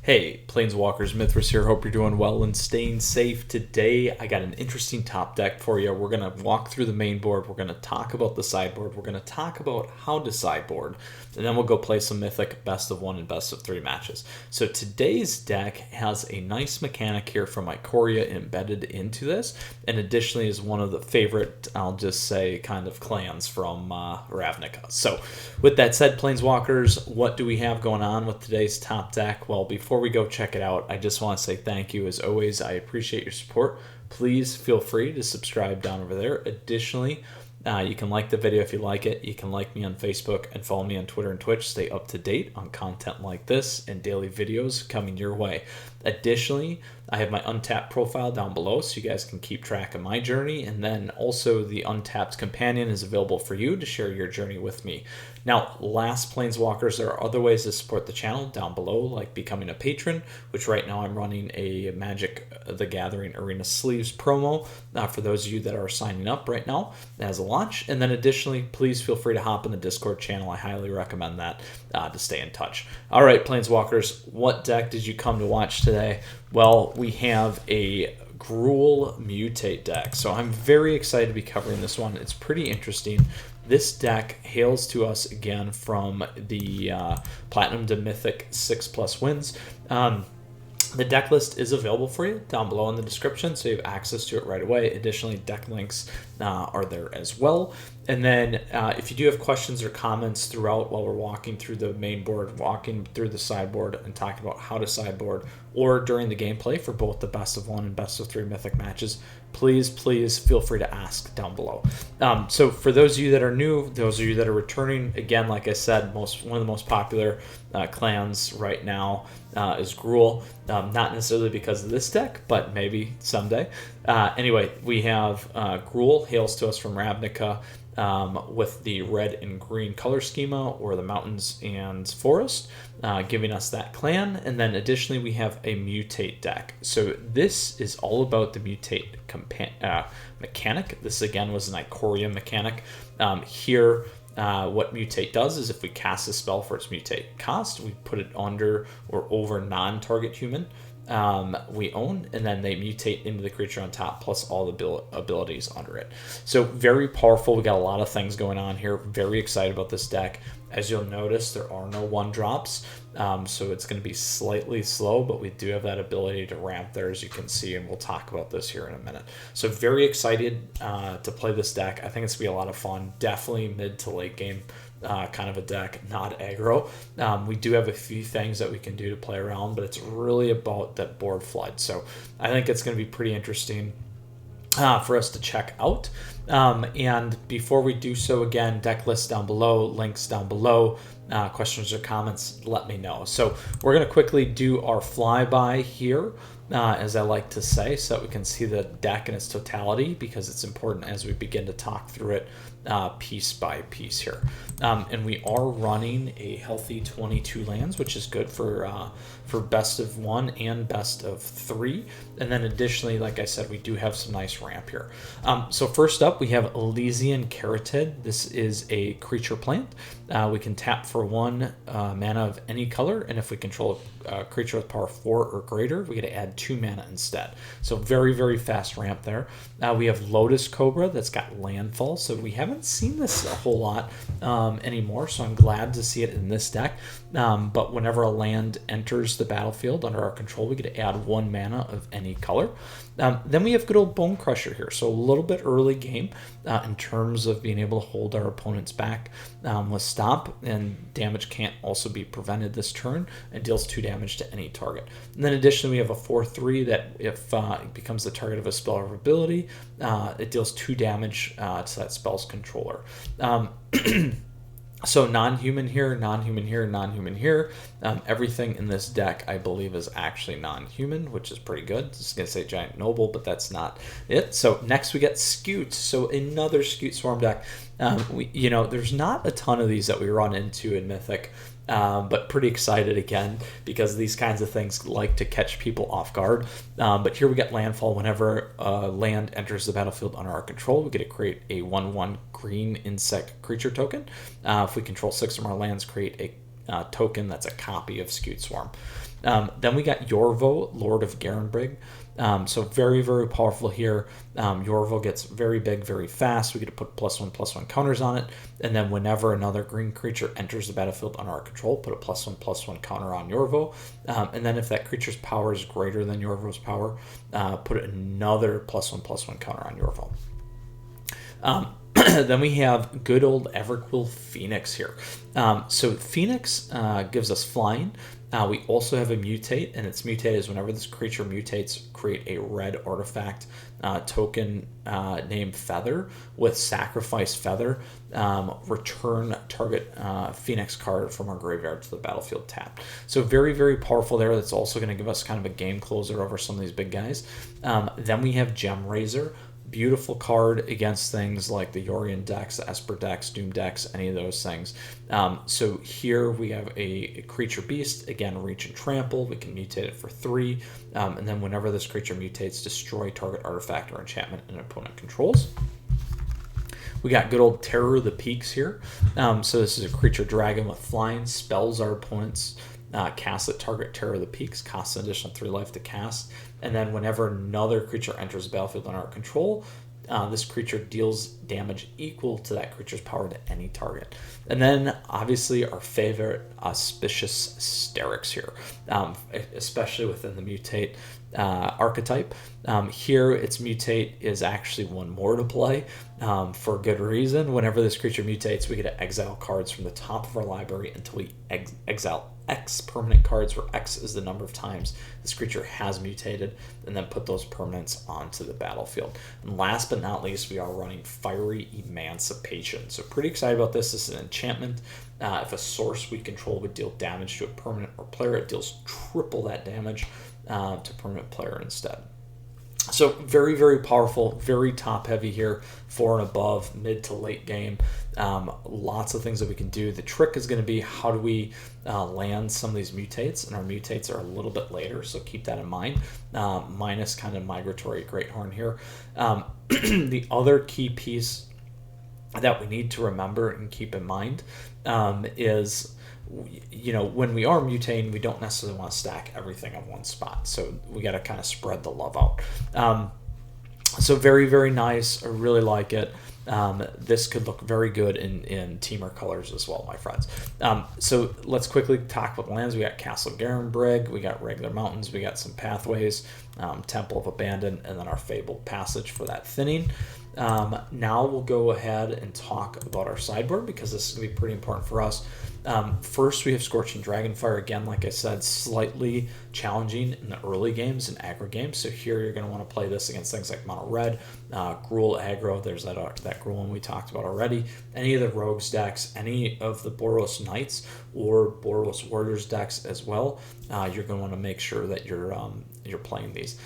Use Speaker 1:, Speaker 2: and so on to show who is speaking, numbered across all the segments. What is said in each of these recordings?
Speaker 1: Hey, Planeswalkers, Mythras here. Hope you're doing well and staying safe. Today, I got an interesting top deck for you. We're going to walk through the main board. We're going to talk about the sideboard. We're going to talk about how to sideboard. And then we'll go play some Mythic best of 1 and best of 3 matches. So today's deck has a nice mechanic here from Ikoria embedded into this. And additionally is one of the favorite, I'll just say, kind of clans from Ravnica. So with that said, Planeswalkers, what do we have going on with today's top deck? Well, before we go check it out, I just want to say thank you. As always, I appreciate your support. Please feel free to subscribe down over there. Additionally, you can like the video if you like it. You can like me on Facebook and follow me on Twitter and Twitch. Stay up to date on content like this and daily videos coming your way. Additionally, I have my Untapped profile down below so you guys can keep track of my journey. And then also the Untapped companion is available for you to share your journey with me. Now, last Planeswalkers, there are other ways to support the channel down below, like becoming a patron, which right now I'm running a Magic the Gathering Arena Sleeves promo for those of you that are signing up right now as a launch. And then additionally, please feel free to hop in the Discord channel. I highly recommend that to stay in touch. All right, Planeswalkers, what deck did you come to watch today? Well, we have a Gruul Mutate deck. So I'm very excited to be covering this one. It's pretty interesting. This deck hails to us again from the Platinum to Mythic 6+ wins. The deck list is available for you down below in the description, so you have access to it right away. Additionally, deck links are there as well. And then if you do have questions or comments throughout while we're walking through the main board, walking through the sideboard, and talking about how to sideboard, or during the gameplay for both the best of 1 and best of 3 Mythic matches, please feel free to ask down below. So for those of you that are new, those of you that are returning, again, like I said, one of the most popular clans right now is Gruul. Not necessarily because of this deck, but maybe someday. Anyway, we have Gruul, hails to us from Ravnica, with the red and green color schema, or the mountains and forest, giving us that clan. And then additionally, we have a Mutate deck. So this is all about the Mutate mechanic. This again was an Ikoria mechanic. Here, what Mutate does is if we cast a spell for its Mutate cost, we put it under or over non-target human we own, and then they mutate into the creature on top plus all the abilities under it. So very powerful. We got a lot of things going on here. Very excited about this deck. As you'll notice, there are no 1-drops, so it's going to be slightly slow, but we do have that ability to ramp there, as you can see, and we'll talk about this here in a minute. So very excited to play this deck. I think it's going to be a lot of fun. Definitely mid to late game kind of a deck, not aggro. We do have a few things that we can do to play around, but it's really about that board flood. So I think it's going to be pretty interesting for us to check out. And before we do so, again, deck list down below, links down below, questions or comments, let me know. So we're going to quickly do our flyby here, as I like to say, so that we can see the deck in its totality, because it's important as we begin to talk through it piece by piece here. And we are running a healthy 22 lands, which is good for best of 1 and best of 3. And then additionally, like I said, we do have some nice ramp here. So first up, we have Elysian Caryatid. This is a creature plant. We can tap for 1 mana of any color, and if we control a creature with power 4 or greater, we get to add 2 mana instead. So very fast ramp there. We have Lotus Cobra that's got landfall, so we haven't seen this a whole lot anymore, so I'm glad to see it in this deck. But whenever a land enters the battlefield under our control, we get to add 1 mana of any color. Then we have good old Bone Crusher here, so a little bit early game in terms of being able to hold our opponents back with Stomp, and damage can't also be prevented this turn, and deals 2 damage to any target. And then additionally, we have a 4/3 that if it becomes the target of a spell or ability, it deals 2 damage to that spell's controller. So non-human here, non-human here, non-human here. Everything in this deck, I believe, is actually non-human, which is pretty good. I was going to say Giant Noble, but that's not it. So next we get Scute. So another Scute Swarm deck. There's not a ton of these that we run into in Mythic. But pretty excited again, because these kinds of things like to catch people off guard. But here we get landfall. Whenever land enters the battlefield under our control, we get to create a 1/1 green insect creature token. If we control 6 or more lands, create a token that's a copy of Scute Swarm. Then we got Yorvo, Lord of Garenbrig. So very, very powerful here. Yorvo gets very big, very fast. We get to put +1/+1 counters on it. And then whenever another green creature enters the battlefield under our control, put a +1/+1 counter on Yorvo. And then if that creature's power is greater than Yorvo's power, put another +1/+1 counter on Yorvo. Then we have good old Everquill Phoenix here. So Phoenix gives us flying. We also have a mutate, and its mutate is whenever this creature mutates, create a red artifact token named Feather with Sacrifice Feather. Return target Phoenix card from our graveyard to the battlefield tapped. So very, very powerful there. That's also going to give us kind of a game closer over some of these big guys. Then we have Gem Razor. Beautiful card against things like the Yorion decks, the Esper decks, Doom decks, any of those things. So here we have a creature beast, again, reach and trample. We can mutate it for 3. And then whenever this creature mutates, destroy target artifact or enchantment an opponent controls. We got good old Terror of the Peaks here. So this is a creature dragon with flying, spells our opponents. Cast at target Terror of the Peaks, costs an additional 3 life to cast, and then whenever another creature enters the battlefield under our control, this creature deals damage equal to that creature's power to any target. And then obviously our favorite Auspicious Sterix here, especially within the mutate archetype. Here its mutate is actually 1 more to play for good reason. Whenever this creature mutates, we get to exile cards from the top of our library until we exile X permanent cards, where X is the number of times this creature has mutated, and then put those permanents onto the battlefield. And last but not least, we are running Fiery Emancipation. So pretty excited about this. This is an enchantment. If a source we control would deal damage to a permanent or player, it deals triple that damage to permanent player instead. So very, very powerful, very top heavy here, 4 and above, mid to late game. Lots of things that we can do. The trick is going to be how do we land some of these mutates, and our mutates are a little bit later, so keep that in mind, minus kind of Migratory Greathorn here. The other key piece that we need to remember and keep in mind is, you know, when we are mutating, we don't necessarily want to stack everything on one spot, so we got to kind of spread the love out. So very, very nice. I really like it. This could look very good in Temur colors as well, my friends. So let's quickly talk about lands. We got Castle Garenbrig, we got regular mountains, we got some pathways, Temple of Abandon, and then our Fabled Passage for that thinning. Now we'll go ahead and talk about our sideboard, because this is going to be pretty important for us. First, we have Scorching Dragonfire. Again, like I said, slightly challenging in the early games and aggro games. So here you're going to want to play this against things like Mono Red, Gruul Aggro. There's that Gruul one we talked about already. Any of the Rogues decks, any of the Boros Knights or Boros Warriors decks as well. You're going to want to make sure that you're playing these.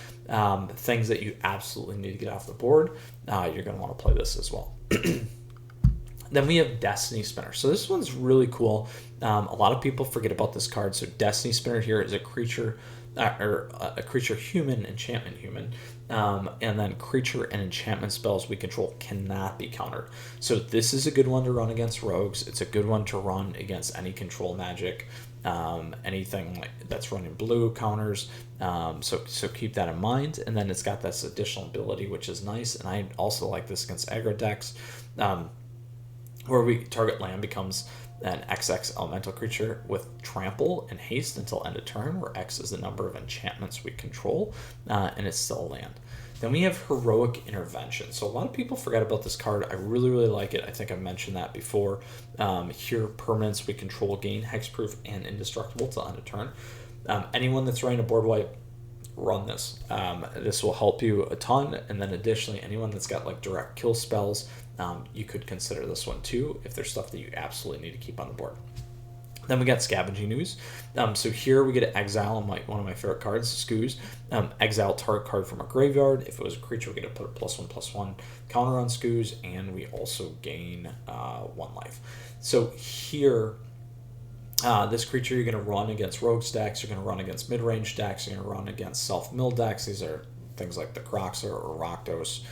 Speaker 1: Things that you absolutely need to get off the board, you're going to want to play this as well. Then we have Destiny Spinner. So this one's really cool. A lot of people forget about this card. So Destiny Spinner here is a creature, or a creature human, enchantment human. And then creature and enchantment spells we control cannot be countered. So this is a good one to run against rogues. It's a good one to run against any control magic, anything like that's running blue counters. So keep that in mind. And then it's got this additional ability, which is nice. And I also like this against aggro decks, where we target land becomes an XX elemental creature with trample and haste until end of turn, where X is the number of enchantments we control, and it's still a land. Then we have Heroic Intervention. So a lot of people forget about this card. I really, really like it. I think I've mentioned that before. Here, permanents we control gain hexproof and indestructible till end of turn. Anyone that's running a board wipe, run this. This will help you a ton. And then additionally, anyone that's got like direct kill spells, you could consider this one too, if there's stuff that you absolutely need to keep on the board. Then we got Scavenging Ooze. So here we get to exile one of my favorite cards, Scooze. Exile target card from our graveyard. If it was a creature, we get to put a +1/+1 counter on Scooze, and we also gain 1 life. So here, this creature you're going to run against rogue stacks, you're going to run against mid-range decks, you're going to run against self-mill decks. These are things like the Croxer or Rakdos.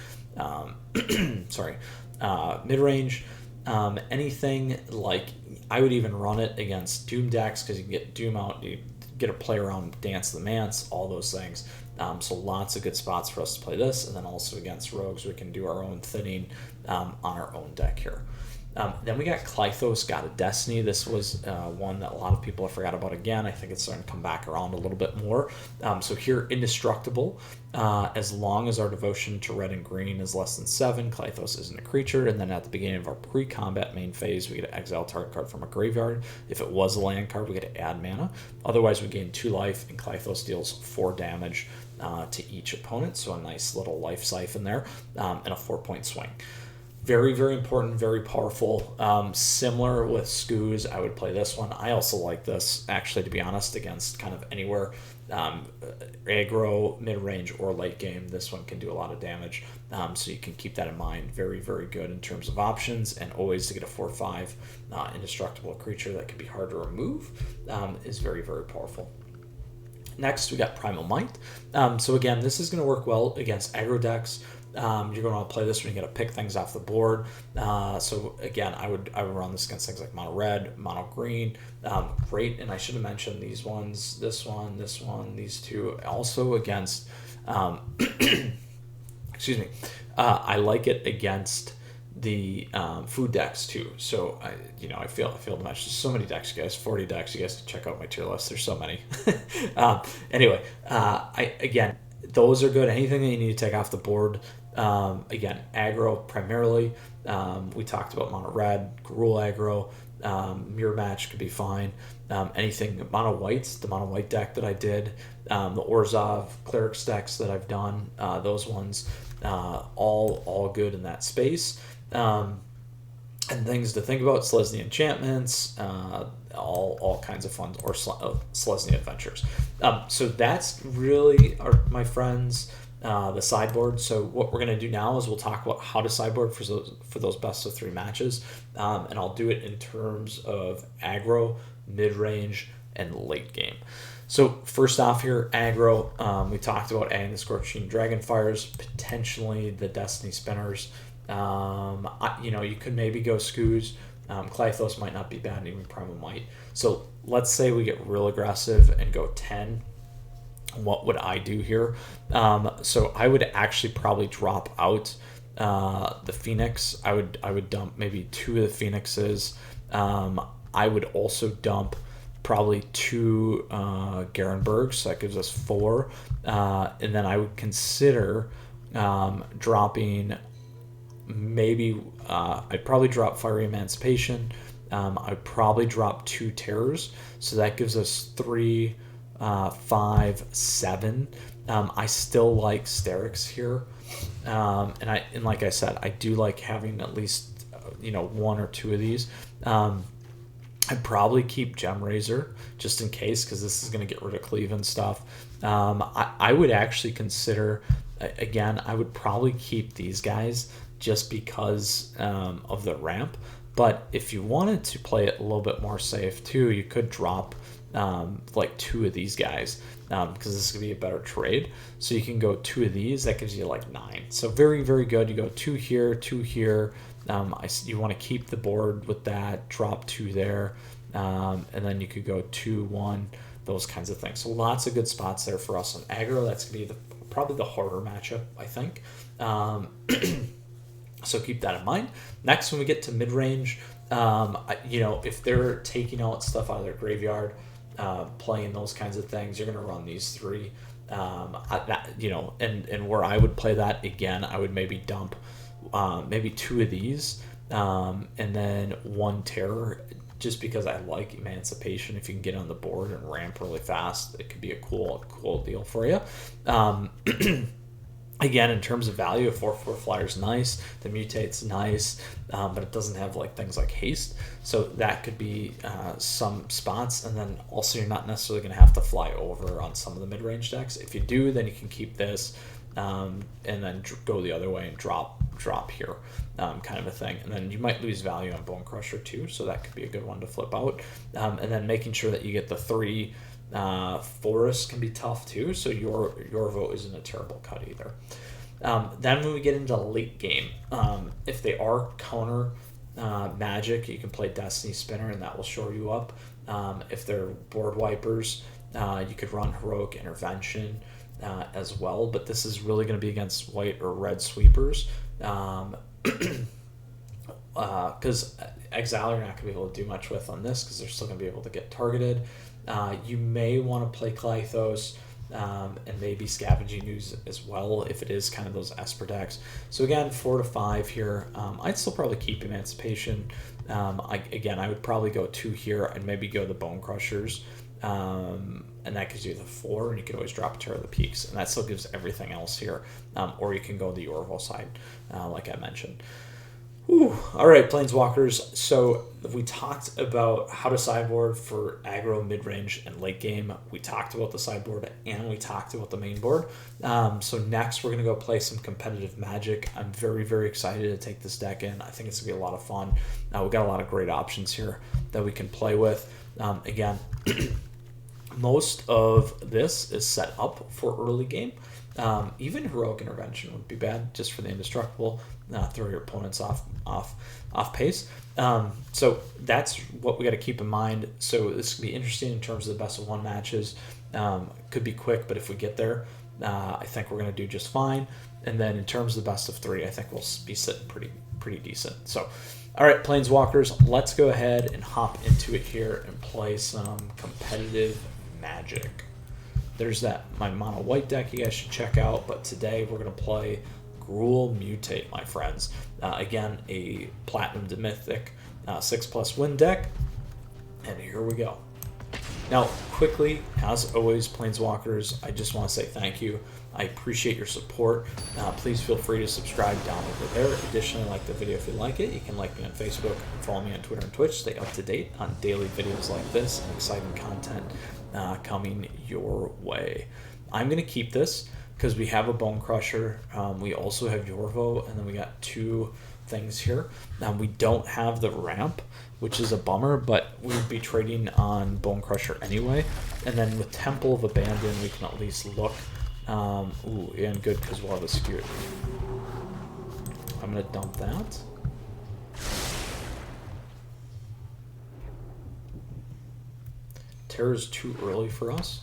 Speaker 1: Mid-range. Anything like, I would even run it against Doom decks, because you can get Doom out, you get to play around Dance the Mance, all those things. So lots of good spots for us to play this, and then also against rogues we can do our own thinning on our own deck here. Then we got Clythos, God of Destiny. This was one that a lot of people have forgot about again. I think it's starting to come back around a little bit more. So here, indestructible. As long as our devotion to red and green is less than 7, Clythos isn't a creature. And then at the beginning of our pre-combat main phase, we get to exile target card from a graveyard. If it was a land card, we get to add mana. Otherwise, we gain 2 life, and Clythos deals 4 damage to each opponent. So a nice little life siphon there, and a 4-point swing. Very, very important, very powerful. Similar with Skoos, I would play this one. I also like this, actually, to be honest, against kind of anywhere. Aggro, mid-range, or late game. This one can do a lot of damage, so you can keep that in mind. Very, very good in terms of options, and always to get a 4/5 indestructible creature that can be hard to remove is very, very powerful. Next, we got Primal Might. So again, this is going to work well against aggro decks. You're going to want to play this when you got to pick things off the board. So again, I would run this against things like mono red, mono green. Great, and I should have mentioned these ones, this one, these two. Also against, excuse me, I like it against the food decks too. So I feel the match. There's so many decks, you guys. 40 decks. You guys can check out my tier list. There's so many. Anyway, again, those are good. Anything that you need to take off the board. Again, aggro primarily. We talked about mono red, Gruul Aggro, mirror match could be fine. Anything mono whites, the mono white deck that I did, the Orzhov clerics decks that I've done, those ones, all good in that space. And things to think about: Selesnya enchantments, all kinds of fun, or Selesnya adventures. So that's really my friends, the sideboard. So what we're going to do now is we'll talk about how to sideboard for those best of 3 matches, and I'll do it in terms of aggro, mid-range, and late game. So first off here, aggro, we talked about adding the Scorching Dragonfires, potentially the Destiny Spinners. You could maybe go Skoos. Clythos might not be bad, even Primal Might. So let's say we get real aggressive and go 10. What would I do here? So I would actually probably drop out the Phoenix. I would dump maybe 2 of the Phoenixes. I would also dump probably 2 Garenbergs, so that gives us 4. And then I would consider dropping maybe I'd probably drop Fiery Emancipation. I'd probably drop 2 Terrors, so that gives us 3, 5, 7. I still like Sterix here, and like I said, I do like having at least 1 or 2 of these. I'd probably keep Gemrazor just in case, because this is going to get rid of Cleave and stuff. I would actually consider, again, I would probably keep these guys just because of the ramp. But if you wanted to play it a little bit more safe too, you could drop like 2 of these guys, because this could be a better trade. So you can go 2 of these, that gives you like 9. So very, very good. You go 2 here, 2 here. You want to keep the board with that, drop 2 there, and then you could go 2, 1, those kinds of things. So lots of good spots there for us on aggro. That's going to be probably the harder matchup, I think. So keep that in mind. Next, when we get to mid-range, if they're taking out stuff out of their graveyard, playing those kinds of things, you're going to run these 3. And where I would play that, again, I would maybe dump maybe 2 of these, and then 1 Terror, just because I like Emancipation. If you can get on the board and ramp really fast, it could be a cool deal for you. Again, in terms of value, a 4/4 flyer is nice. The mutate's nice, but it doesn't have things like haste. So that could be some spots. And then also, you're not necessarily going to have to fly over on some of the mid-range decks. If you do, then you can keep this, and then go the other way and drop here, kind of a thing. And then you might lose value on Bone Crusher too, so that could be a good one to flip out. And then making sure that you get the 3 Forest can be tough too, so your vote isn't a terrible cut either. Then when we get into late game, if they are counter magic, you can play Destiny Spinner and that will shore you up. If they're board wipers, You could run Heroic Intervention as well, but this is really going to be against white or red sweepers. Because Exile you're not going to be able to do much with on this because they're still going to be able to get targeted. You may want to play Clythos and maybe Scavenging Ooze as well if it is kind of those Esper decks. So again, 4 to 5 here. I'd still probably keep Emancipation. Again, I would probably go 2 here and maybe go the Bone Crushers. And that gives you the 4, and you can always drop Terror of the Peaks, and that still gives everything else here. Or you can go the Yorval side, like I mentioned. All right, Planeswalkers. So we talked about how to sideboard for aggro, mid-range, and late game. We talked about the sideboard, and we talked about the main board. So next, we're going to go play some competitive Magic. I'm very, very excited to take this deck in. I think it's going to be a lot of fun. We've got a lot of great options here that we can play with. Again, most of this is set up for early game. Even Heroic Intervention would be bad just for the indestructible. Throw your opponents off pace. So that's what we got to keep in mind. So this could be interesting in terms of the best of 1 matches. Could be quick, but if we get there, I think we're going to do just fine. And then in terms of the best of 3, I think we'll be sitting pretty decent. So, all right, Planeswalkers, let's go ahead and hop into it here and play some competitive Magic. There's my mono white deck you guys should check out, but today we're going to play Gruul Mutate, my friends. Again, a Platinum to Mythic 6+ win deck, and here we go. Now, quickly, as always, Planeswalkers, I just want to say thank you. I appreciate your support. Please feel free to subscribe down over there. Additionally, like the video if you like it. You can like me on Facebook, follow me on Twitter and Twitch. Stay up to date on daily videos like this and exciting content coming your way. I'm going to keep this because we have a Bone Crusher. We also have Yorvo, and then we got 2 things here. We don't have the ramp, which is a bummer, but we would be trading on Bone Crusher anyway. And then with Temple of Abandon, we can at least look. Ooh, and good because we'll have a skew. I'm going to dump that. Terror's too early for us.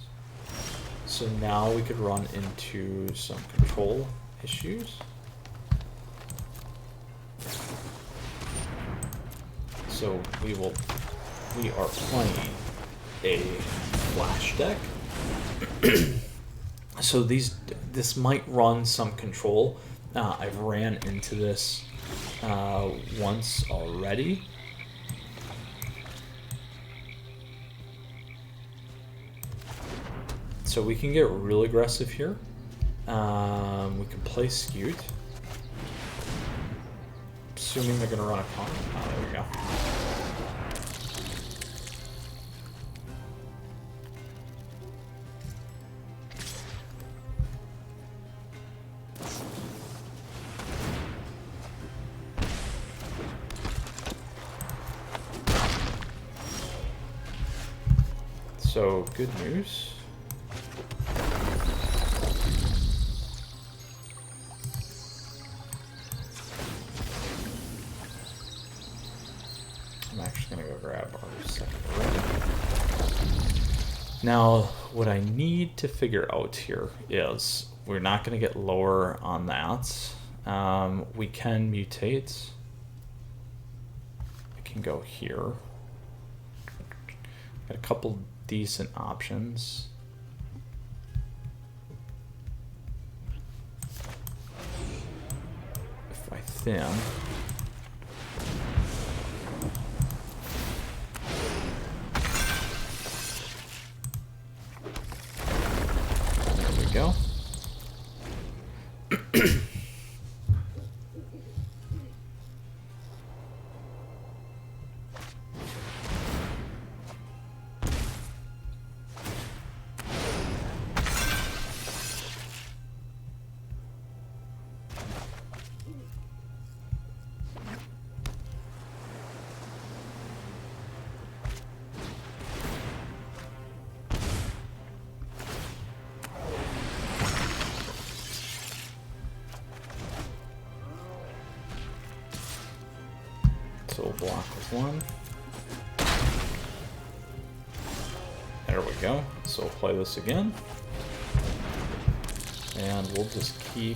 Speaker 1: So now we could run into some control issues. So we are playing a flash deck. So this might run some control. I've ran into this once already. So we can get real aggressive here. We can play Skewed. Assuming they're going to run a con. Oh, there we go. So, good news. I'm actually going to go grab our second red. Now, what I need to figure out here is we're not going to get lower on that. We can mutate. I can go here. Got a couple decent options. If I thin. There we go. So we'll block with 1. There we go. So we'll play this again. And we'll just keep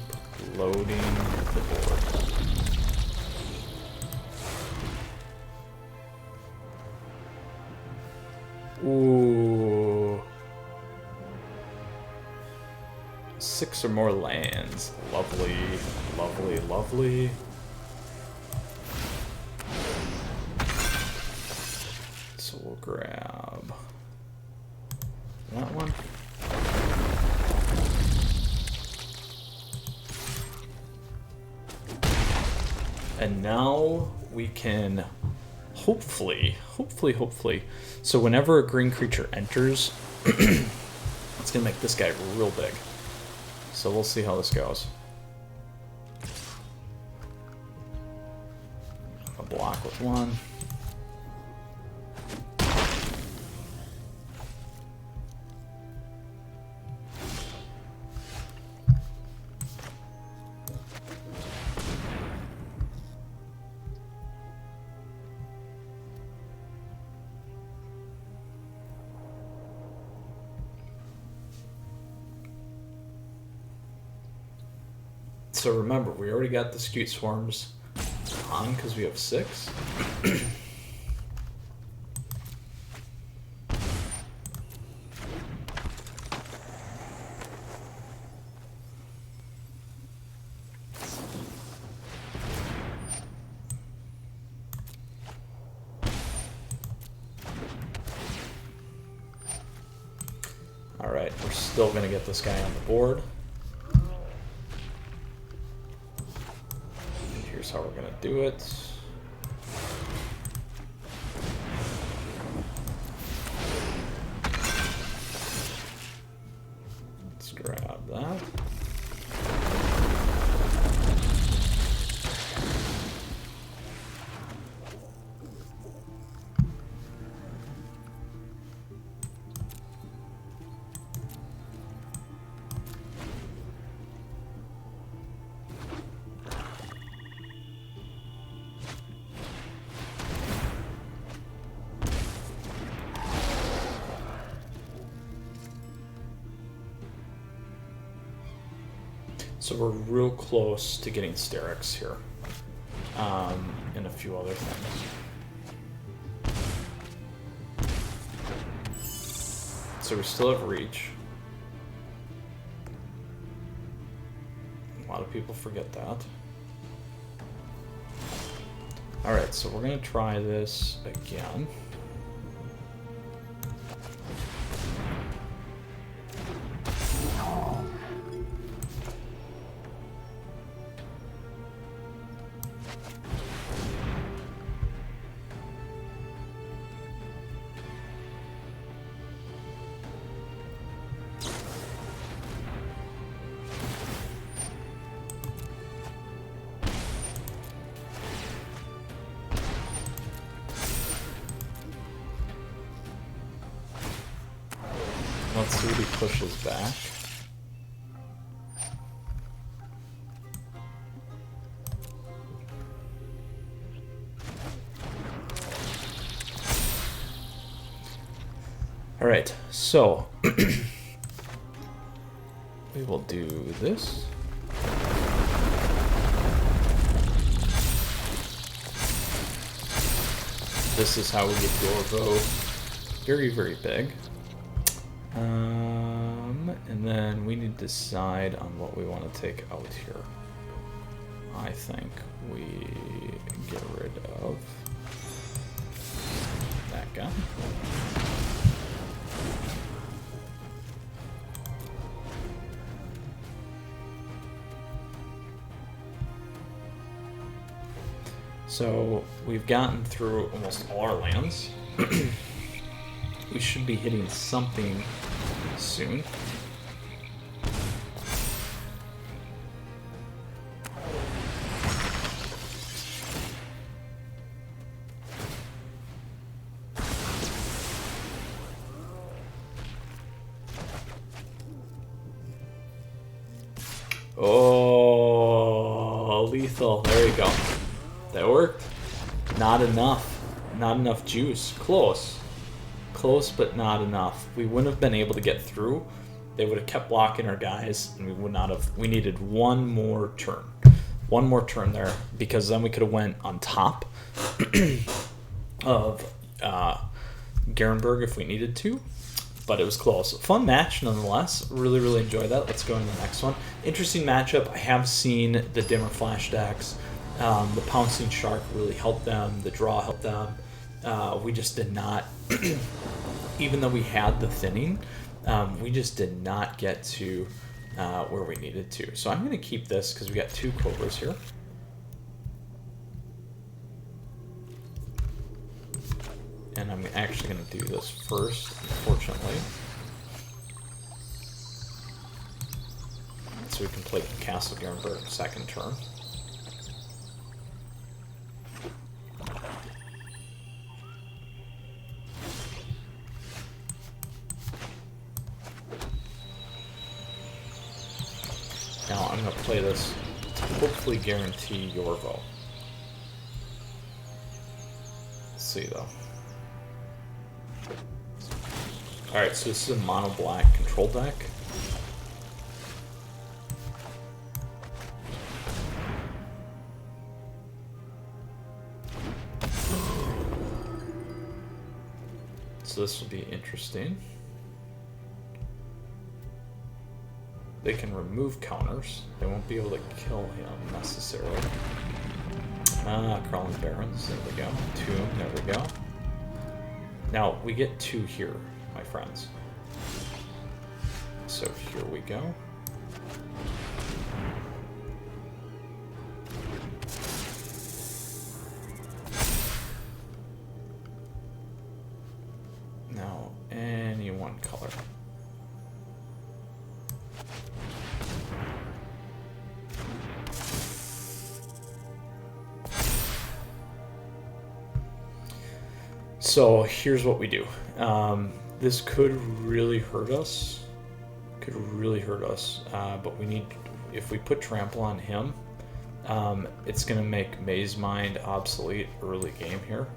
Speaker 1: loading the board. Ooh. 6 or more lands. Lovely, lovely, lovely. So we'll grab that one. And now we can hopefully. So whenever a green creature enters, it's gonna make this guy real big. So we'll see how this goes. I'll block with one. So remember, we already got the Scute Swarms on because we have 6. All right, we're still gonna get this guy on the board. Here's how we're gonna do it. Let's grab that. So we're real close to getting Sterix here, and a few other things. So we still have reach. A lot of people forget that. All right, so we're gonna try this again. Let's see what he pushes back. All right, so we will do this. This is how we get Gorvo very, very big. And then we need to decide on what we want to take out here. I think we get rid of that guy. So we've gotten through almost all our lands. We should be hitting something soon. Oh, lethal. There you go. That worked. Not enough. Not enough juice. Close. close, but not enough. We wouldn't have been able to get through. They would have kept blocking our guys, and we would not have. We needed one more turn. One more turn there, because then we could have went on top of Garenberg if we needed to. But it was close. Fun match nonetheless. Really, really enjoyed that. Let's go into the next one. Interesting matchup. I have seen the Dimir flash decks. The Pouncing Shark really helped them. The draw helped them. We just did not, even though we had the thinning, we just did not get to where we needed to. So I'm going to keep this because we got 2 Cobras here. And I'm actually going to do this first, unfortunately. So we can play Castle Garenberg second turn. Now I'm going to play this to hopefully guarantee Yorvo. Let's see though. Alright, so this is a mono black control deck. So this will be interesting. They can remove counters. They won't be able to kill him necessarily. Crawling Barons, there we go. Tomb, there we go. Now, we get 2 here, my friends. So here we go. Now, any one color. So here's what we do. This could really hurt us. But we need, if we put Trample on him, it's going to make Maze Mind obsolete early game here.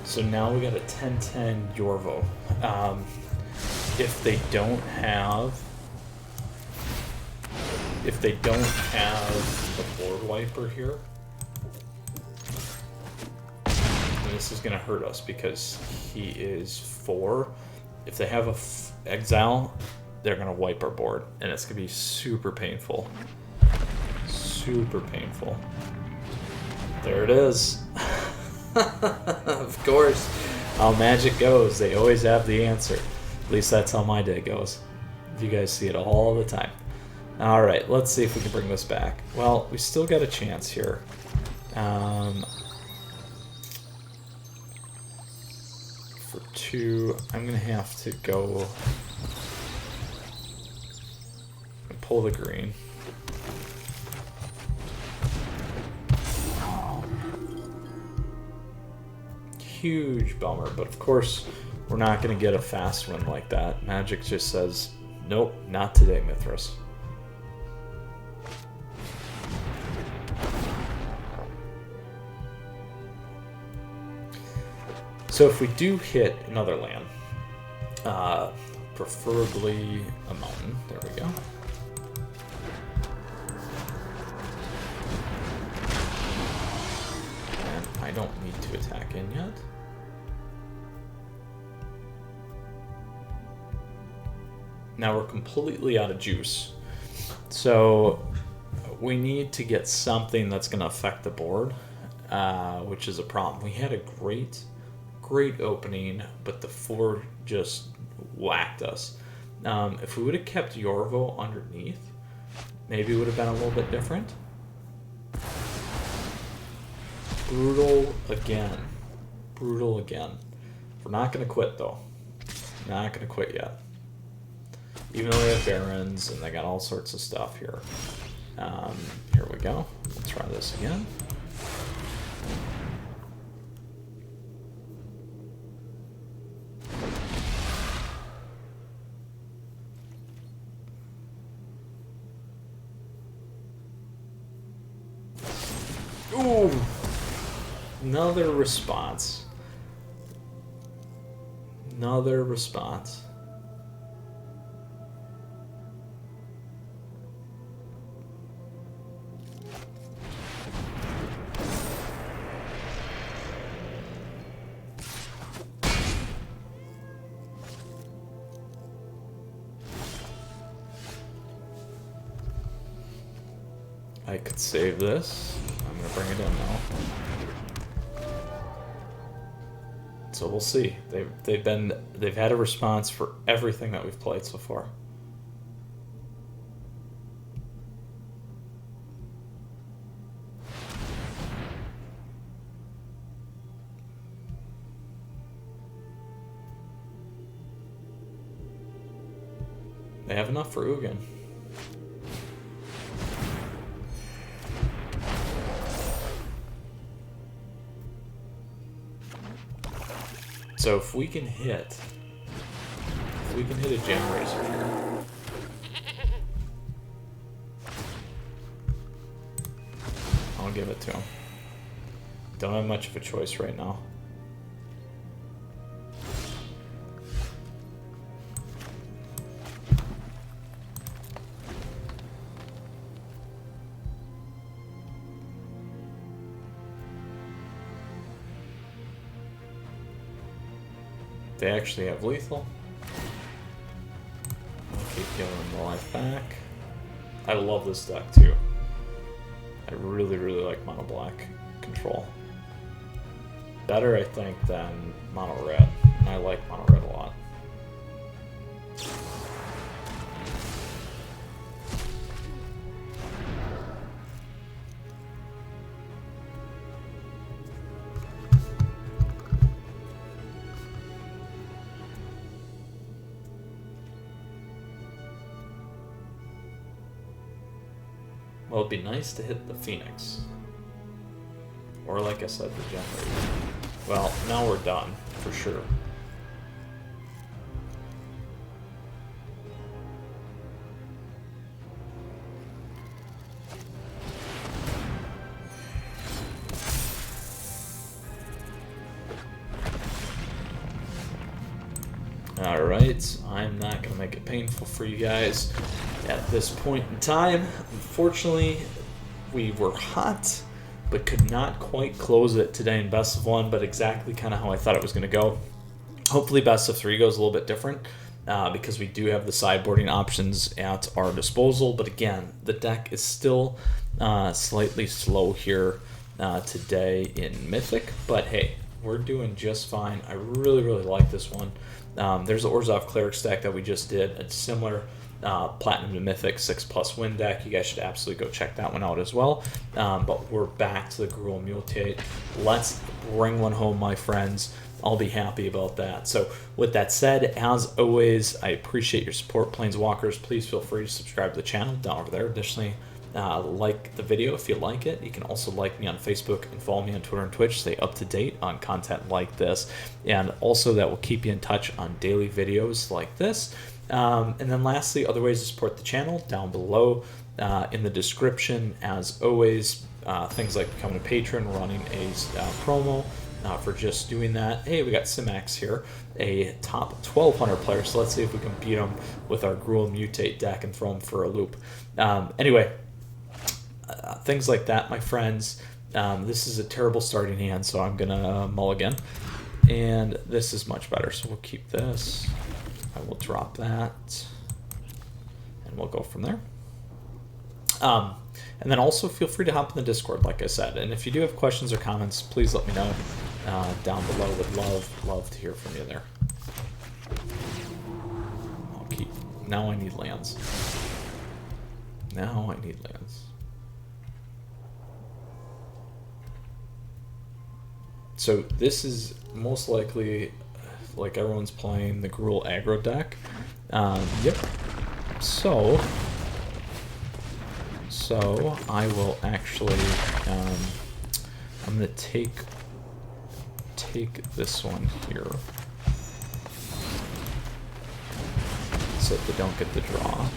Speaker 1: So now we got a 10-10 Yorvo. If they don't have a board wiper here, then this is gonna hurt us because he is 4. If they have a exile, they're gonna wipe our board, and it's gonna be super painful. Super painful. There it is. Of course, how Magic goes. They always have the answer. At least that's how my day goes. You guys see it all the time. Alright, let's see if we can bring this back. Well, we still got a chance here. For 2, I'm going to have to go and pull the green. Huge bummer, but of course we're not going to get a fast win like that. Magic just says, nope, not today, Mythras. So if we do hit another land, preferably a mountain, there we go. And I don't need to attack in yet. Now we're completely out of juice. So we need to get something that's going to affect the board, which is a problem. We had a great opening, but the 4 just whacked us. If we would have kept Yorvo underneath, maybe would have been a little bit different. Brutal again. Brutal again. We're not going to quit, though. Not going to quit yet. Even though they have barons and they got all sorts of stuff here. Here we go. We'll try this again. Ooh! Another response. Another response. I could save this. I'm gonna bring it in now. So we'll see. They've had a response for everything that we've played so far. They have enough for Ugin. So if we can hit a Gem Razor here, I'll give it to him. Don't have much of a choice right now. They actually have lethal. I'll keep giving them the life back. I love this deck too. I really, really like mono black control. Better, I think, than mono red. And I like mono red a lot. Well, it'd be nice to hit the Phoenix. Or, like I said, the Generator. Well, now we're done, for sure. Alright, I'm not going to make it painful for you guys at this point in time. Unfortunately, we were hot, but could not quite close it today in best of one, but exactly kind of how I thought it was going to go. Hopefully best of three goes a little bit different, because we do have the sideboarding options at our disposal, but again, the deck is still slightly slow here today in Mythic, but hey, we're doing just fine. I really, really like this one. There's the Orzhov Cleric stack that we just did. It's similar Platinum to Mythic 6+ win deck. You guys should absolutely go check that one out as well. But we're back to the Gruul Mutate. Let's bring one home, my friends. I'll be happy about that. So with that said, as always, I appreciate your support, Planeswalkers. Please feel free to subscribe to the channel down over there. Additionally, like the video if you like it. You can also like me on Facebook and follow me on Twitter and Twitch. Stay up to date on content like this, and also that will keep you in touch on daily videos like this. And then lastly, other ways to support the channel down below in the description. As always, things like becoming a patron, running a promo for just doing that. Hey, we got Simax here, a top 1200 player, so let's see if we can beat him with our Gruul Mutate deck and throw him for a loop. Anyway, things like that, my friends. This is a terrible starting hand, so I'm gonna mulligan, and this is much better, so we'll keep this. I will drop that, and we'll go from there. And then also feel free to hop in the Discord, like I said, and if you do have questions or comments, please let me know down below. Would love to hear from you there. I'll keep. Now I need lands. Now I need lands. So this is most likely, like everyone's playing the Gruul Aggro deck. Yep. So I will actually, I'm gonna take this one here, so that they don't get the draw.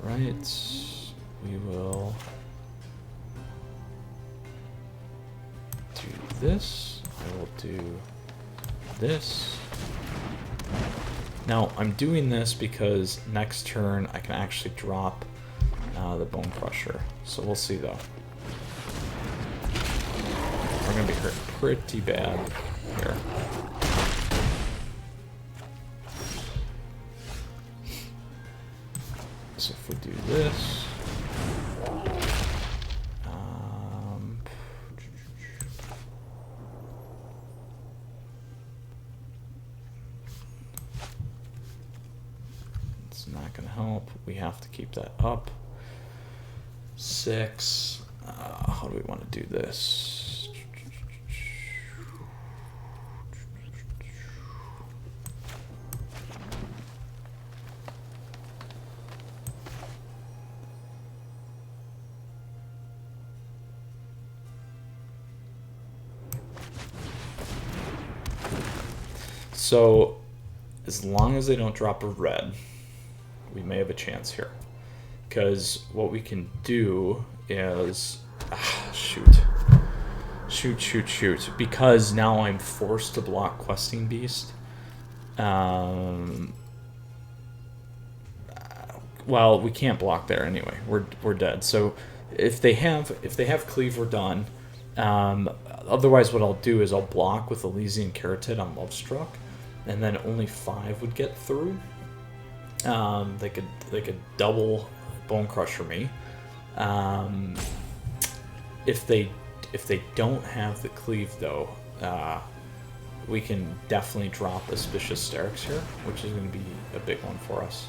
Speaker 1: Right, we will do this. I will do this. Now I'm doing this because next turn I can actually drop the Bone Crusher. So we'll see though. We're gonna be hurt pretty bad here. So if we do this, it's not going to help. We have to keep that up. 6. How do we want to do this? So, as long as they don't drop a red, we may have a chance here. Because what we can do is... shoot. Because now I'm forced to block Questing Beast. Well, we can't block there anyway. We're dead. So if they have Cleave, we're done. Otherwise, what I'll do is I'll block with Elysian Caratid on Lovestruck, and then only 5 would get through. They could double Bone Crusher me. If they don't have the Cleave though, we can definitely drop Auspicious Sterix here, which is going to be a big one for us.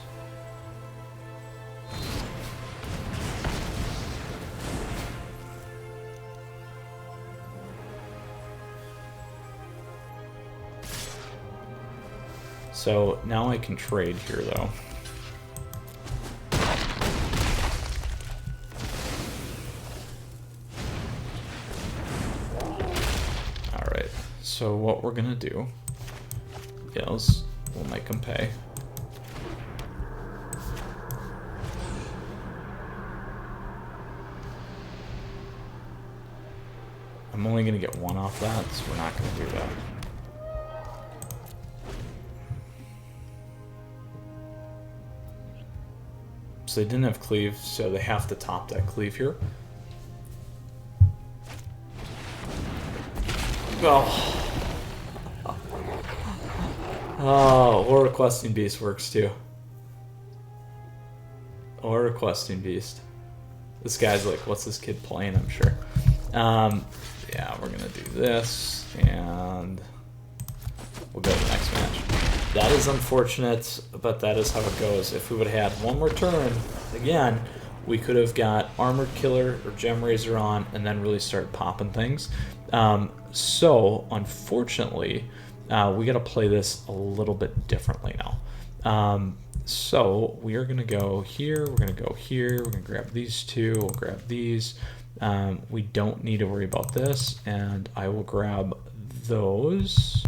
Speaker 1: So now I can trade here though. Alright, so what we're gonna do is we'll make them pay. I'm only gonna get 1 off that, so we're not gonna do that. So they didn't have Cleave, so they have to top that Cleave here. Oh, or a Questing Beast works too. Or a Questing Beast. This guy's like, what's this kid playing? I'm sure. Yeah, we're gonna do this, and we'll go to the next match. That is unfortunate, but that is how it goes. If we would have had one more turn, again, we could have got Armored Killer or Gem Razor on and then really started popping things. So, unfortunately, we got to play this a little bit differently now. So, we are going to go here, we're going to go here, we're going to grab these two, we'll grab these. We don't need to worry about this, and I will grab those.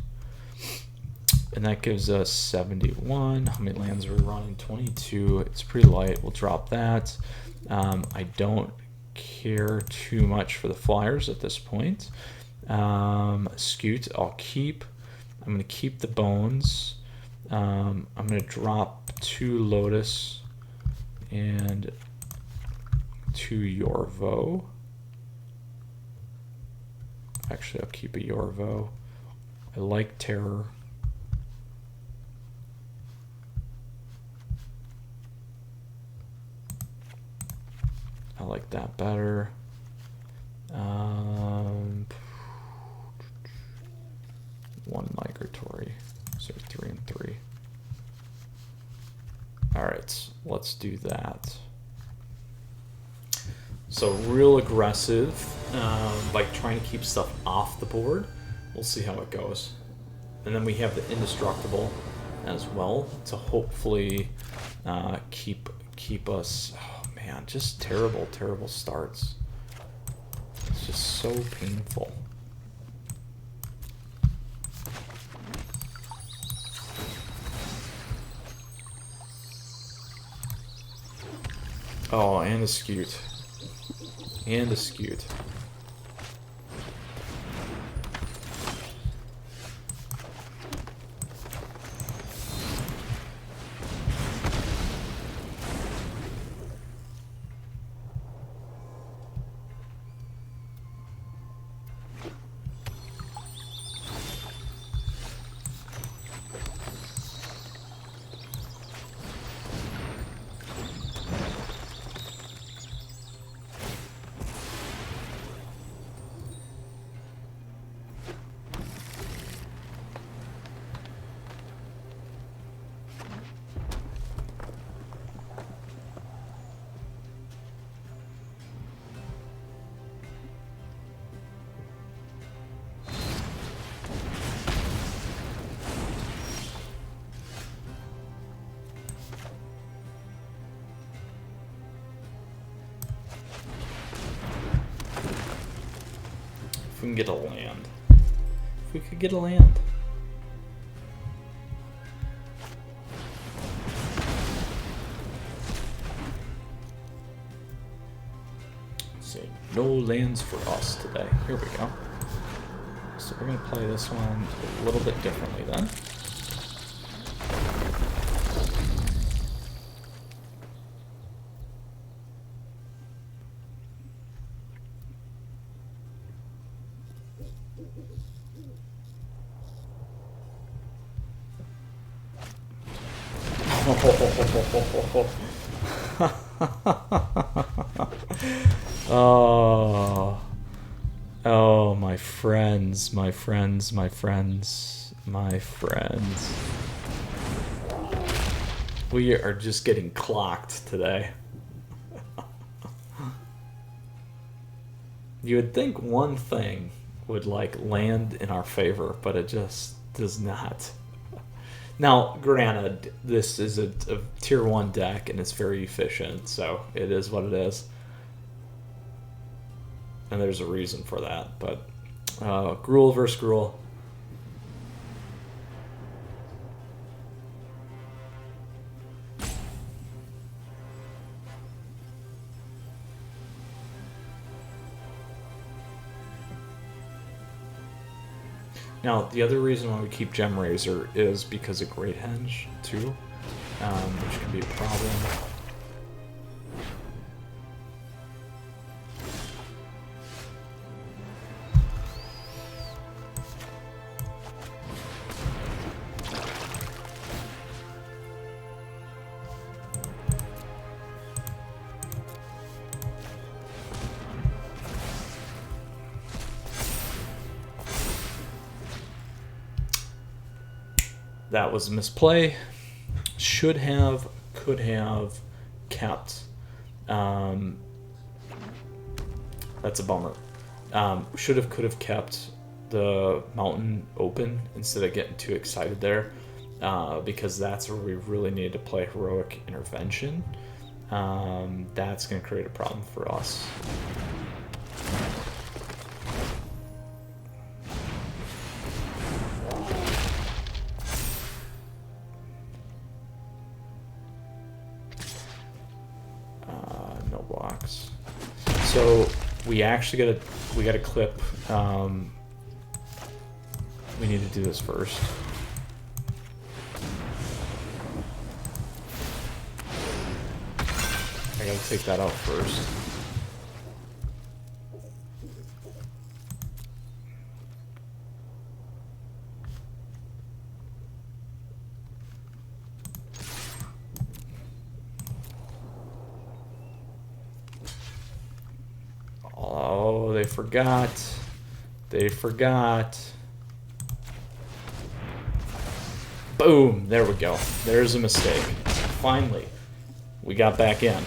Speaker 1: And that gives us 71. How many lands are we running? 22. It's pretty light. We'll drop that. I don't care too much for the flyers at this point. Scoot, I'll keep. I'm going to keep the bones. I'm going to drop 2 Lotus and 2 Yorvo. Actually, I'll keep a Yorvo. I like Terror. I like that better. All right, let's do that. So real aggressive, like trying to keep stuff off the board. We'll see how it goes. And then we have the indestructible as well to hopefully keep us. Oh man, just terrible starts. It's just so painful. Oh, and a skewed. And a skewed. If we can get a land. If we could get a land. Let's see. No lands for us today. Here we go. So we're going to play this one a little bit differently then. Oh, oh, my friends, my friends, my friends, my friends. We are just getting clocked today. You would think one thing would like land in our favor, but it just does not. Now, granted, this is a tier 1 deck and it's very efficient, so it is what it is. And there's a reason for that, but Gruul versus Gruul. Now, the other reason why we keep Gem Razor is because of Great Henge, too, which can be a problem. That was a misplay. Should have, could have kept. That's a bummer. Should have, could have kept the mountain open instead of getting too excited there, because that's where we really need to play Heroic Intervention. That's going to create a problem for us. So we actually gotta clip. We need to do this first. I gotta take that out first. Oh, they forgot. They forgot. Boom! There we go. There's a mistake. finally, we got back in.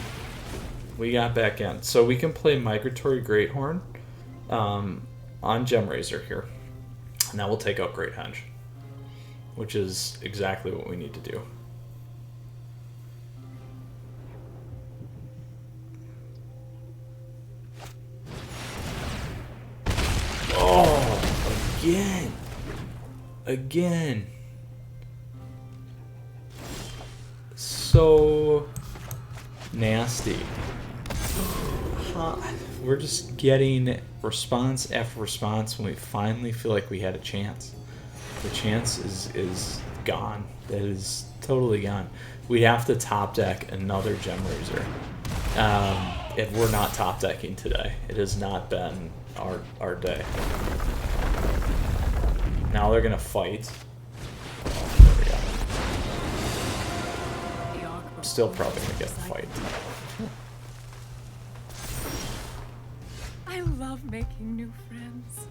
Speaker 1: We got back in. So we can play Migratory Greathorn on Gemrazor here. And that will take out Great Henge, which is exactly what we need to do. Oh, again. So nasty. We're just getting response after response when we finally feel like we had a chance. The chance is gone. That is totally gone. We have to top deck another Gemrazor. And we're not top decking today. It has not been our day. Now they're gonna fight. Oh, there we go. Still probably gonna get the fight.
Speaker 2: I love making new friends.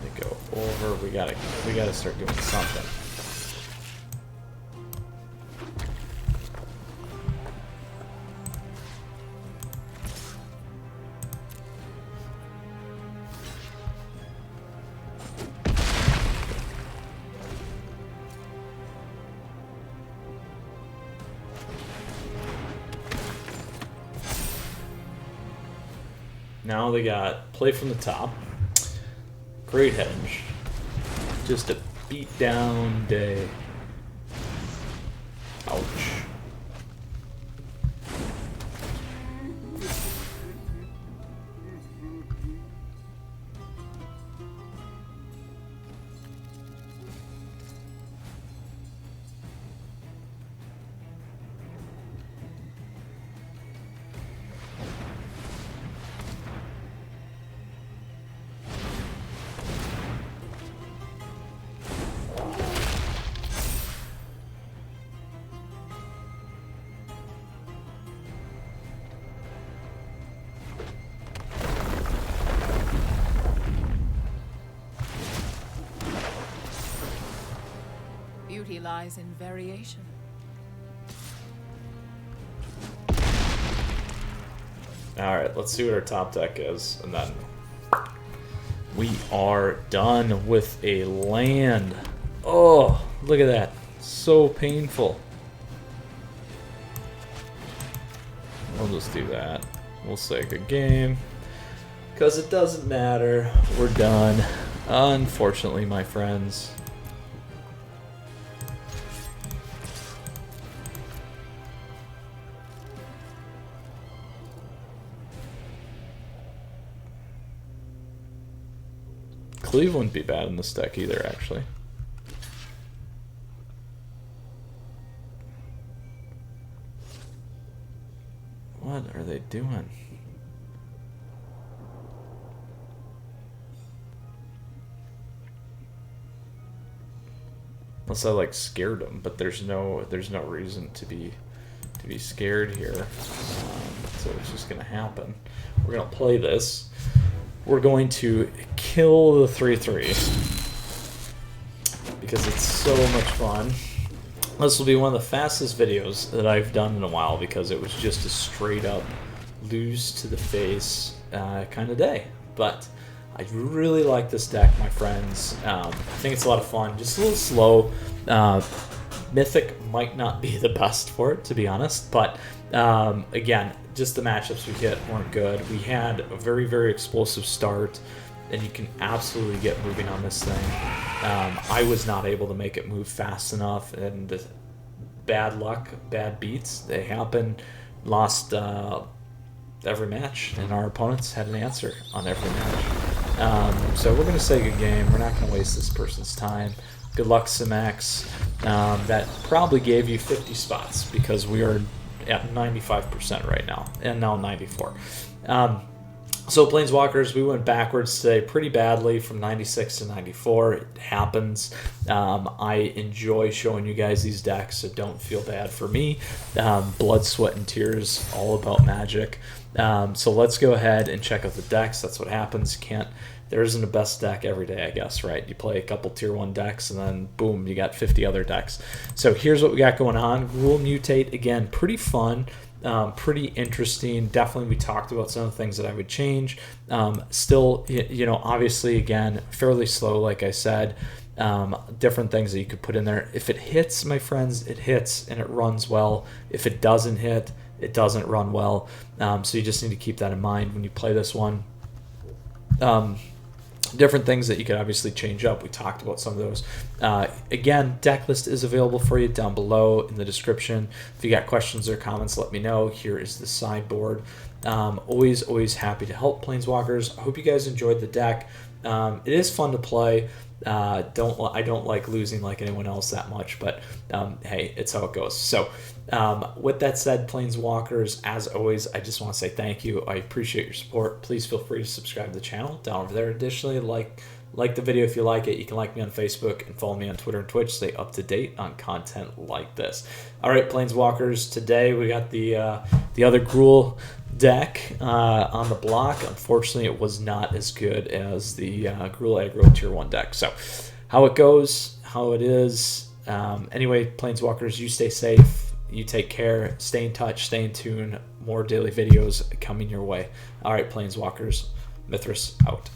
Speaker 1: They go over. We gotta start doing something. Now they got play from the top. Great Henge. Just a beat down day. Ouch.
Speaker 2: Beauty lies in variation.
Speaker 1: Alright, let's see what our top deck is, and then we are done with a land. Oh, look at that. So painful. We'll just do that. We'll say good game. Because it doesn't matter. We're done. Unfortunately, my friends. Cleave wouldn't be bad in this deck either, actually. What are they doing? Unless I like scared them, but there's no reason to be scared here. So it's just gonna happen. We're gonna play this. We're going to kill the 3/3 because it's so much fun. This will be one of the fastest videos that I've done in a while because it was just a straight up lose to the face kind of day. But I really like this deck, my friends. I think it's a lot of fun. Just a little slow. Mythic might not be the best for it, to be honest. But again, just the matchups we hit weren't good. We had a very, very explosive start, and you can absolutely get moving on this thing. I was not able to make it move fast enough, and bad luck, bad beats, they happen. Lost every match, and our opponents had an answer on every match. So we're going to say good game. We're not going to waste this person's time. Good luck, Simax. That probably gave you 50 spots because we are at 95% right now, and now 94. So Planeswalkers, we went backwards today pretty badly from 96 to 94. It happens. I enjoy showing you guys these decks, so don't feel bad for me. Blood, sweat, and tears, all about Magic. So let's go ahead and check out the decks. That's what happens. Can't there isn't a best deck every day, I guess, right? You play a couple tier 1 decks and then boom, you got 50 other decks. So here's what we got going on. Gruul Mutate, again, pretty fun. Pretty interesting. Definitely we talked about some of the things that I would change. Still, you know, obviously, again, fairly slow, like I said. Different things that you could put in there. If it hits, my friends, it hits and it runs well. If it doesn't hit, it doesn't run well. So you just need to keep that in mind when you play this one. Different things that you could obviously change up. We talked about some of those. Again, deck list is available for you down below in the description. If you got questions or comments, let me know. Here is the sideboard. Always happy to help Planeswalkers. I hope you guys enjoyed the deck. It is fun to play. I don't like losing like anyone else that much, but hey, it's how it goes. So with that said, Planeswalkers, as always, I just want to say thank you. I appreciate your support. Please feel free to subscribe to the channel down over there. Additionally, like the video if you like it. You can like me on Facebook and follow me on Twitter and Twitch. Stay up to date on content like this. All right, Planeswalkers, today we got the other Gruul deck on the block. Unfortunately, it was not as good as the Gruul Aggro tier 1 deck. So how it goes, how it is. Anyway, Planeswalkers, you stay safe. You take care. Stay in touch. Stay in tune. More daily videos coming your way. All right, Planeswalkers, Mythras out.